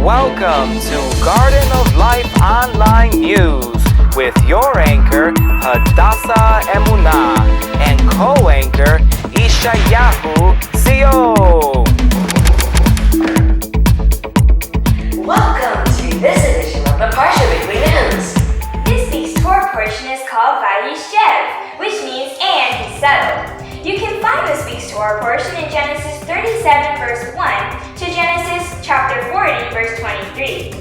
Welcome to Garden of Life Online News with your anchor Hadassah Emunah and co-anchor Ishayahu Sio. Welcome to this edition of the Parshat Vayeshev. This week's Torah portion is called Vayeshev, which means "and he settled." You can find this week's Torah portion in Genesis 37 verse 1 to Genesis chapter 40 verse 23.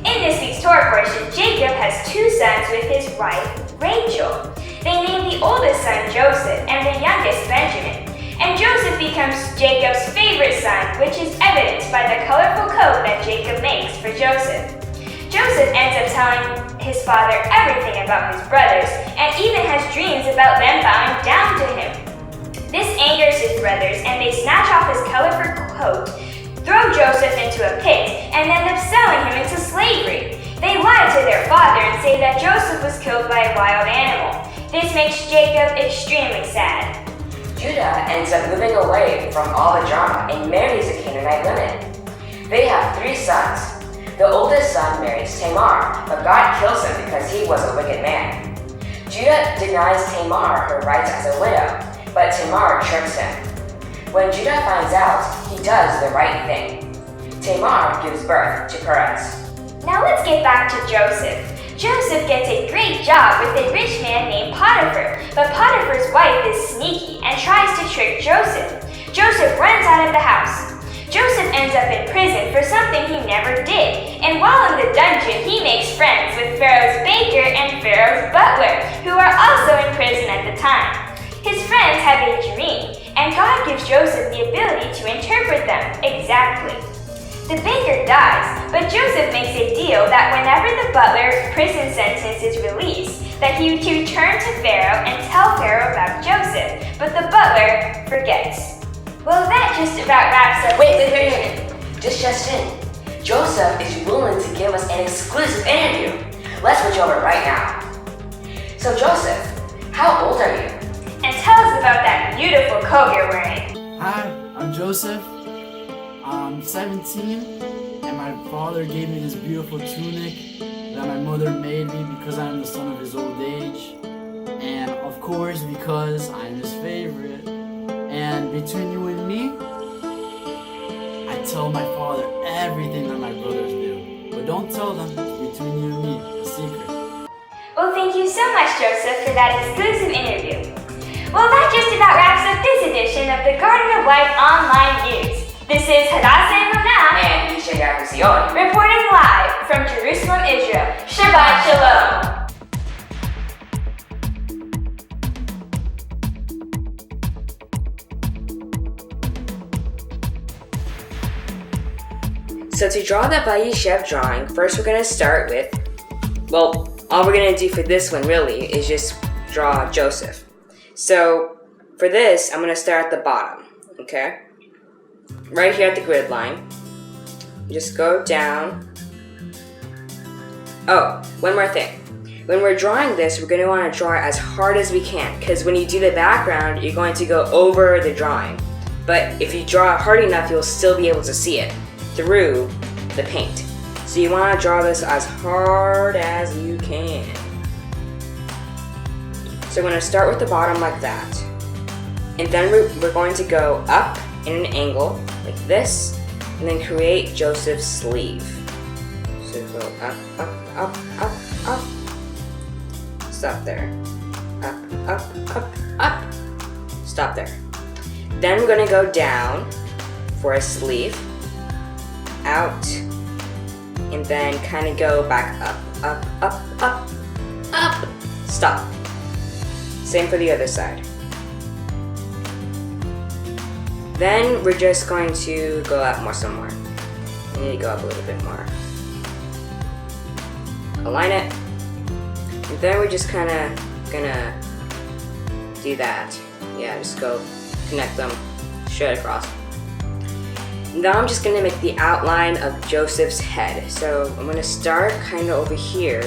In this week's Torah portion, Jacob has two sons with his wife, Rachel. They name the oldest son Joseph and the youngest Benjamin. And Joseph becomes Jacob's favorite son, which is evidenced by the colorful coat that Jacob makes for Joseph. Joseph ends up telling his father everything about his brothers and even has dreams about them bowing down to him. This angers his brothers, and they snatch off his colorful coat, throw Joseph into a pit, and end up selling him into slavery. They lie to their father and say that Joseph was killed by a wild animal. This makes Jacob extremely sad. Judah ends up moving away from all the drama and marries a Canaanite woman. They have three sons. The oldest son marries Tamar, but God kills him because he was a wicked man. Judah denies Tamar her rights as a widow, but Tamar tricks him. When Judah finds out, he does the right thing. Tamar gives birth to Perez. Now let's get back to Joseph. Joseph gets a great job with a rich man named Potiphar, but Potiphar's wife is sneaky and tries to trick Joseph. Joseph runs out of the house. Joseph ends up in prison for something he never did, and while in the dungeon, he makes friends with Pharaoh's baker and Pharaoh's butler, who are also in prison at the time. His friends have a dream, and God gives Joseph the ability to interpret them exactly. The baker dies, but Joseph makes a deal that whenever the butler prison sentence is released, that he would return to Pharaoh and tell Pharaoh about Joseph, but the butler forgets. Well, that just about wraps up. Wait. Just in. Joseph is willing to give us an exclusive interview. Let's switch over right now. So Joseph, how old are you? And tell us about that beautiful coat you're wearing. Hi, I'm Joseph. I'm 17, and my father gave me this beautiful tunic that my mother made me because I'm the son of his old age, and of course because I'm his favorite. And between you and me, I tell my father everything that my brothers do. But don't tell them, it's between you and me, a secret. Well, thank you so much, Joseph, for that exclusive interview. Well, that just about wraps up this edition of the Garden of Life Online News. This is Hadassah Emunah And Ishayahu Sio. reporting live from Jerusalem, Israel. Shabbat Shalom. So to draw that Vayeshev drawing, first we're going to start with, all we're going to do for this one really is just draw Joseph. So for this, I'm going to start at the bottom, okay? Right here at the grid line. Just go down. Oh, one more thing. When we're drawing this, we're going to want to draw it as hard as we can, because when you do the background, you're going to go over the drawing. But if you draw it hard enough, you'll still be able to see it through the paint. So you want to draw this as hard as you can. So we're going to start with the bottom like that. And then we're going to go up in an angle like this, and then create Joseph's sleeve. So go up. Stop there. Up. Stop there. Then we're going to go down for a sleeve, out, and then kind of go back up. Stop. Same for the other side. Then we're just going to go up some more. We need to go up a little bit more. Align it. And then we're just kind of gonna do that. Yeah, just go connect them straight across. Now I'm just gonna make the outline of Joseph's head. So I'm gonna start kind of over here.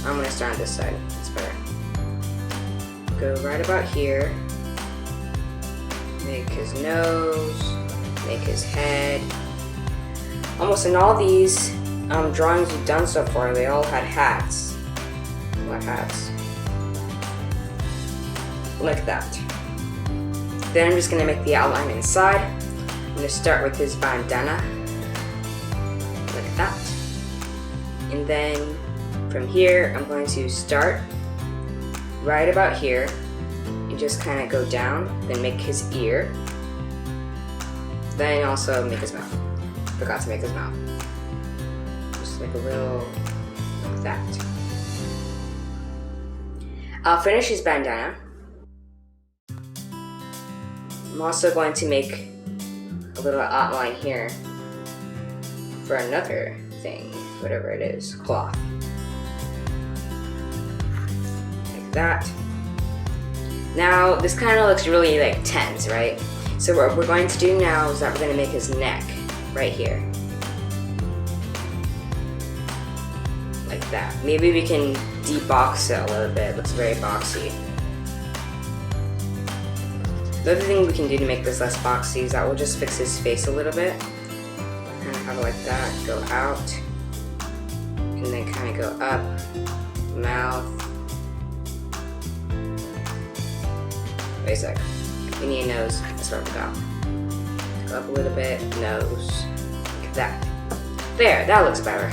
I'm gonna start on this side. It's better. Go right about here. Make his nose, make his head. almost in all these drawings we've done so far, they all had hats. Black hats. Like that. Then I'm just going to make the outline inside. I'm going to start with his bandana. Like that. And then from here, I'm going to start right about here and just kind of go down, then make his ear. Then also make his mouth. Forgot to make his mouth. Just like a little, like that. I'll finish his bandana. I'm also going to make a little outline here for another thing, whatever it is, cloth. Like that. Now, this kind of looks really like tense, right? So what we're going to do now is that we're going to make his neck right here. Like that. Maybe we can debox it a little bit. It looks very boxy. The other thing we can do to make this less boxy is that we'll just fix his face a little bit. Kind of have it like that, go out, and then kind of go up, mouth. Wait a sec, we need a nose, that's what we got. Go up a little bit, nose, like that. There, that looks better.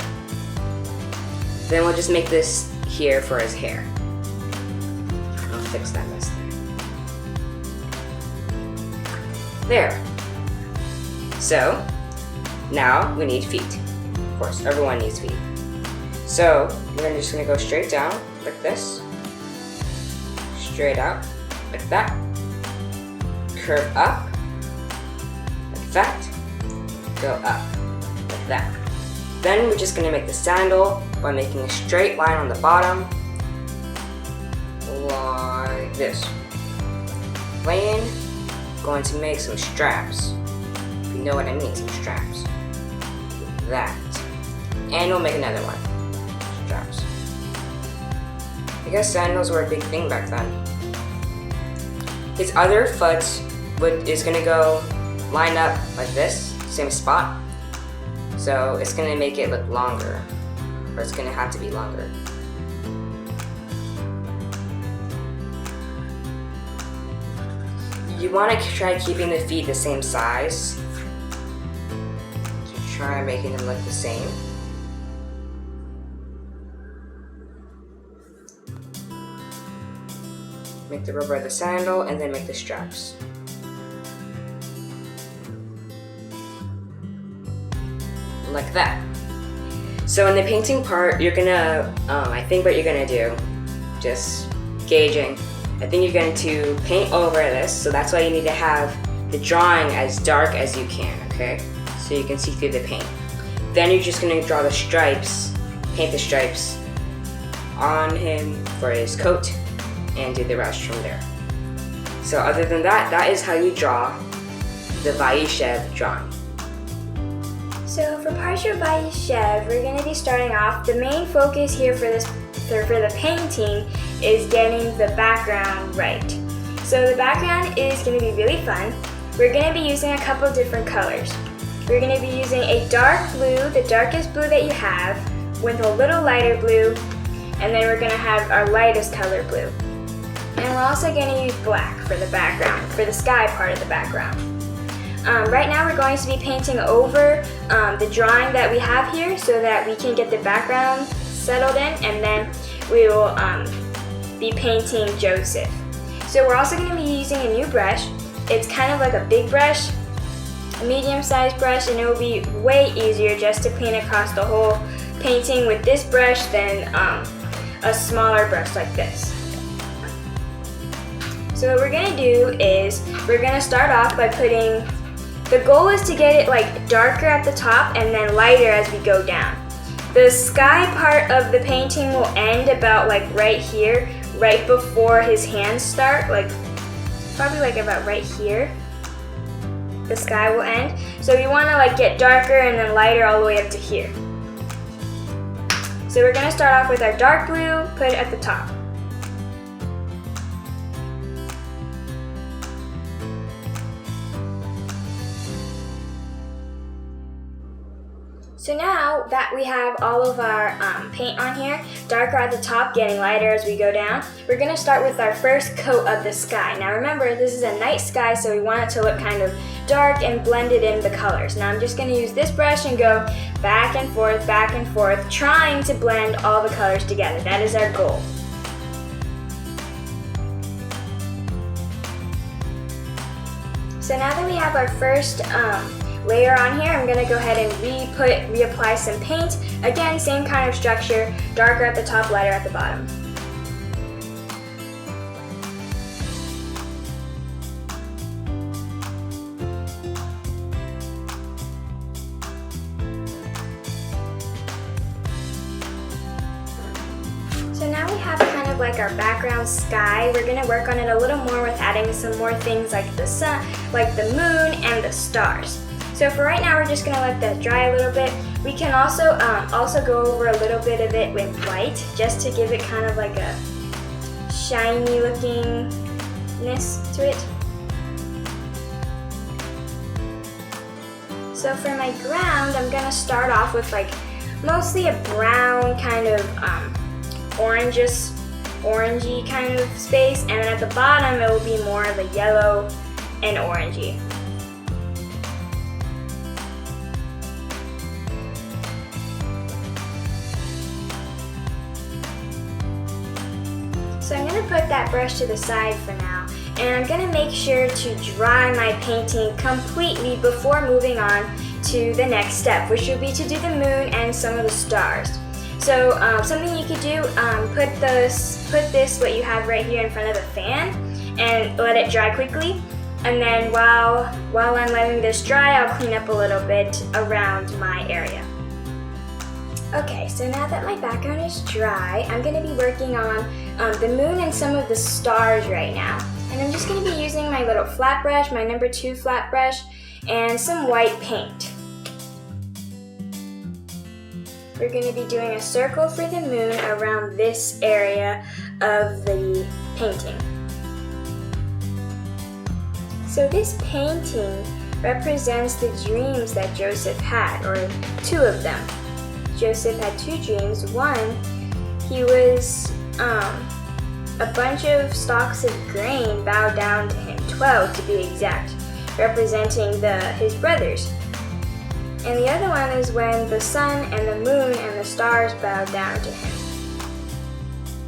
Then we'll just make this here for his hair. I'll fix that mess there. There. So, now we need feet. Of course, everyone needs feet. So, we're just gonna go straight down, like this. Straight out, like that. Curve up, like that. Go up, like that. Then we're just gonna make the sandal by making a straight line on the bottom, like this. Then, going to make some straps. If you know what I mean, some straps. Like that. And we'll make another one. Straps. I guess sandals were a big thing back then. His other foot is gonna go line up like this, same spot. So it's gonna make it look longer, or it's gonna have to be longer. You want to try keeping the feet the same size. So try making them look the same. Make the rubber of the sandal and then make the straps. Like that. So in the painting part, you're gonna, I think what you're gonna do, just gauging, I think you're going to paint over this, so that's why you need to have the drawing as dark as you can, okay? So you can see through the paint. Then you're just going to draw the stripes, paint the stripes on him for his coat, and do the rest from there. So other than that, that is how you draw the Vayeshev drawing. So for Parshat Vayeshev, we're going to be starting off. The main focus here for the painting is getting the background right. So the background is going to be really fun. We're going to be using a couple different colors. We're going to be using a dark blue, the darkest blue that you have, with a little lighter blue, and then we're going to have our lightest color blue. And we're also going to use black for the background, for the sky part of the background. Right now we're going to be painting over the drawing that we have here so that we can get the background settled in, and then we will be painting Joseph. So we're also going to be using a new brush. It's kind of like a big brush, a medium-sized brush, and it will be way easier just to paint across the whole painting with this brush than a smaller brush like this. So what we're going to do is we're going to start off by putting, the goal is to get it like darker at the top and then lighter as we go down. The sky part of the painting will end about like right here, right before his hands start, like probably like about right here. The sky will end. So we want to like get darker and then lighter all the way up to here. So we're going to start off with our dark blue, put it at the top. So now that we have all of our paint on here, darker at the top, getting lighter as we go down, we're going to start with our first coat of the sky. Now remember, this is a night sky, so we want it to look kind of dark and blended in the colors. Now I'm just going to use this brush and go back and forth, trying to blend all the colors together. That is our goal. So now that we have our first layer on here, I'm going to go ahead and reapply some paint. Again, same kind of structure, darker at the top, lighter at the bottom. So now we have kind of like our background sky. We're going to work on it a little more with adding some more things like the sun, like the moon and the stars. So for right now, we're just gonna let that dry a little bit. We can also go over a little bit of it with white, just to give it kind of like a shiny lookingness to it. So for my ground, I'm gonna start off with like mostly a brown kind of orangey kind of space, and then at the bottom it will be more of a yellow and orangey. So I'm going to put that brush to the side for now, and I'm going to make sure to dry my painting completely before moving on to the next step, which will be to do the moon and some of the stars. So something you could do, put this what you have right here in front of the fan and let it dry quickly. And then while I'm letting this dry, I'll clean up a little bit around my area. Okay, so now that my background is dry, I'm going to be working on the moon and some of the stars right now. And I'm just going to be using my little flat brush, my number 2 flat brush, and some white paint. We're going to be doing a circle for the moon around this area of the painting. So this painting represents the dreams that Joseph had, or 2 of them. Joseph had 2 dreams. One, he was a bunch of stalks of grain bowed down to him, 12 to be exact, representing his brothers. And the other one is when the sun and the moon and the stars bowed down to him.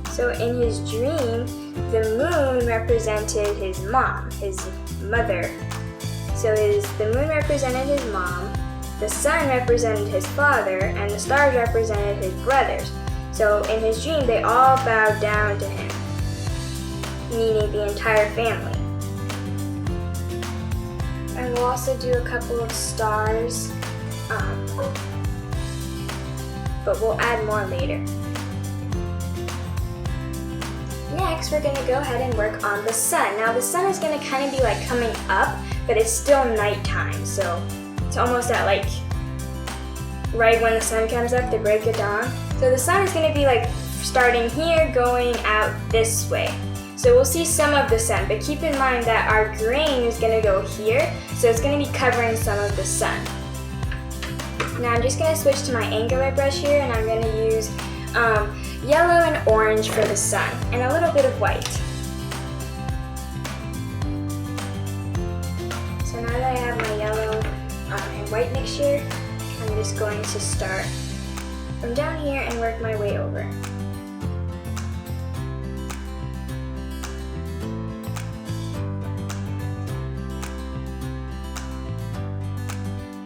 So in his dream, the moon represented his mom, his mother. So the moon represented his mom, the sun represented his father, and the stars represented his brothers. So in his dream, they all bowed down to him, meaning the entire family. And we'll also do a couple of stars, but we'll add more later. Next, we're going to go ahead and work on the sun. Now the sun is going to kind of be like coming up, but it's still nighttime, so it's almost at like right when the sun comes up, the break of dawn. So the sun is going to be like starting here, going out this way. So we'll see some of the sun, but keep in mind that our grain is going to go here, so it's going to be covering some of the sun. Now I'm just going to switch to my angular brush here, and I'm going to use yellow and orange for the sun, and a little bit of white. So now that I have my yellow and white mixture, I'm just going to start from down here and work my way over.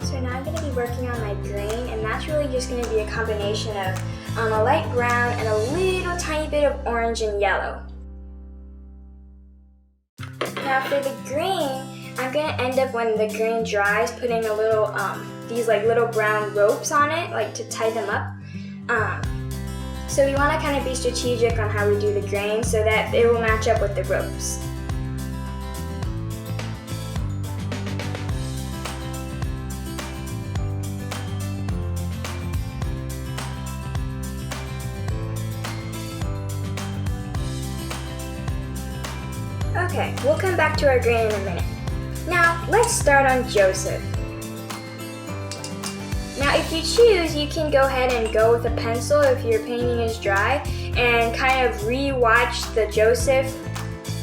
So now I'm going to be working on my grain, and that's really just going to be a combination of a light brown and a little tiny bit of orange and yellow. Now for the grain, I'm going to end up, when the grain dries, putting a little, these like little brown ropes on it, like to tie them up. So we want to kind of be strategic on how we do the grain so that it will match up with the ropes. Okay, we'll come back to our grain in a minute. Now, let's start on Joseph. Now, if you choose, you can go ahead and go with a pencil if your painting is dry and kind of re-watch the Joseph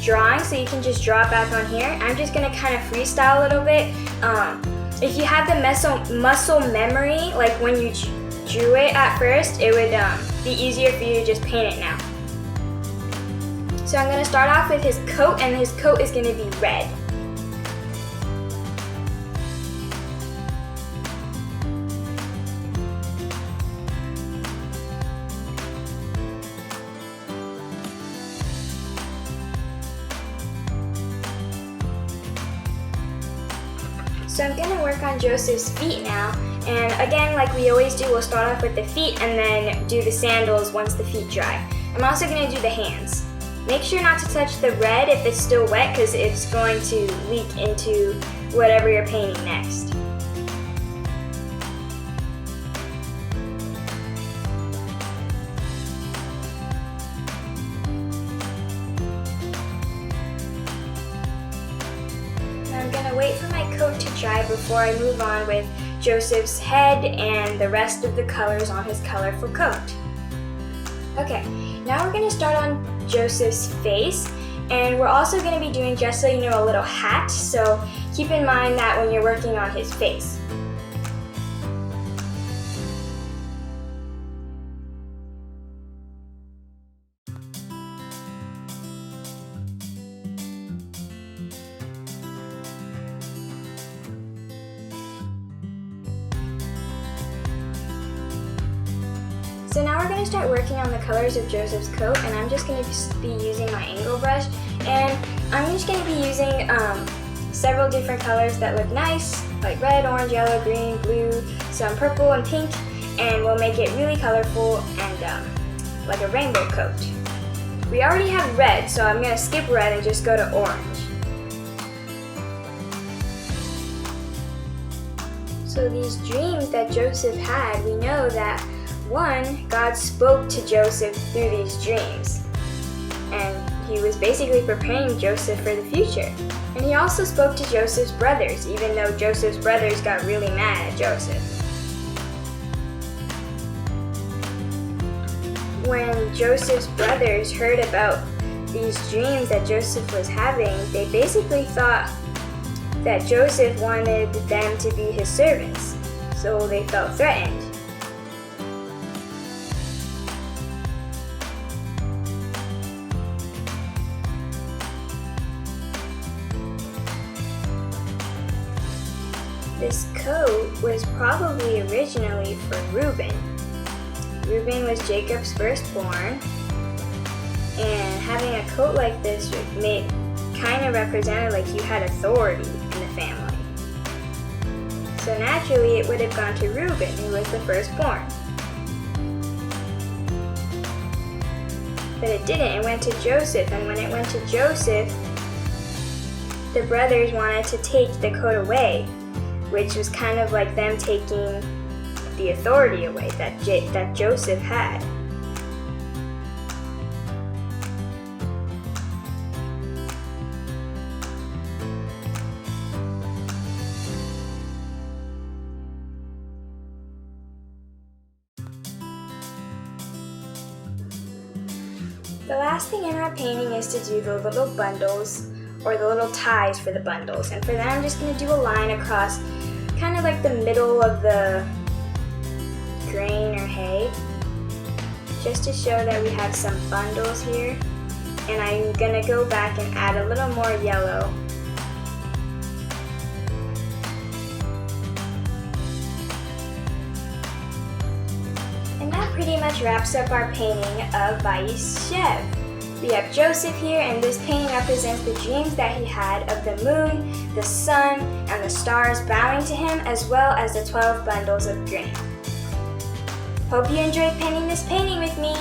drawing, so you can just draw it back on here. I'm just going to kind of freestyle a little bit. If you have the muscle memory, like when you drew it at first, it would be easier for you to just paint it now. So I'm going to start off with his coat, and his coat is going to be red. So I'm going to work on Joseph's feet now, and again, like we always do, we'll start off with the feet and then do the sandals once the feet dry. I'm also going to do the hands. Make sure not to touch the red if it's still wet, because it's going to leak into whatever you're painting next. I'm going to wait for my coat to dry before I move on with Joseph's head and the rest of the colors on his colorful coat. Okay, now we're going to start on Joseph's face, and we're also going to be doing, just so you know, a little hat, so keep in mind that when you're working on his face. So now we're going to start working on the colors of Joseph's coat, and I'm just going to be using my angle brush, and I'm just going to be using several different colors that look nice, like red, orange, yellow, green, blue, some purple and pink, and we'll make it really colorful and like a rainbow coat. We already have red, so I'm going to skip red and just go to orange. So these dreams that Joseph had, we know that one, God spoke to Joseph through these dreams, and he was basically preparing Joseph for the future. And he also spoke to Joseph's brothers, even though Joseph's brothers got really mad at Joseph. When Joseph's brothers heard about these dreams that Joseph was having, they basically thought that Joseph wanted them to be his servants, so they felt threatened. This coat was probably originally for Reuben. Reuben was Jacob's firstborn, and having a coat like this kind of represented like you had authority in the family. So naturally it would have gone to Reuben, who was the firstborn. But it didn't, it went to Joseph, and when it went to Joseph, the brothers wanted to take the coat away, which was kind of like them taking the authority away that Joseph had. The last thing in our painting is to do the little bundles, or the little ties for the bundles. And for that I'm just going to do a line across kind of like the middle of the grain or hay, just to show that we have some bundles here. And I'm going to go back and add a little more yellow. And that pretty much wraps up our painting of Vayeshev. We have Joseph here, and this painting represents the dreams that he had of the moon, the sun, and the stars bowing to him, as well as the 12 bundles of grain. Hope you enjoyed painting this painting with me.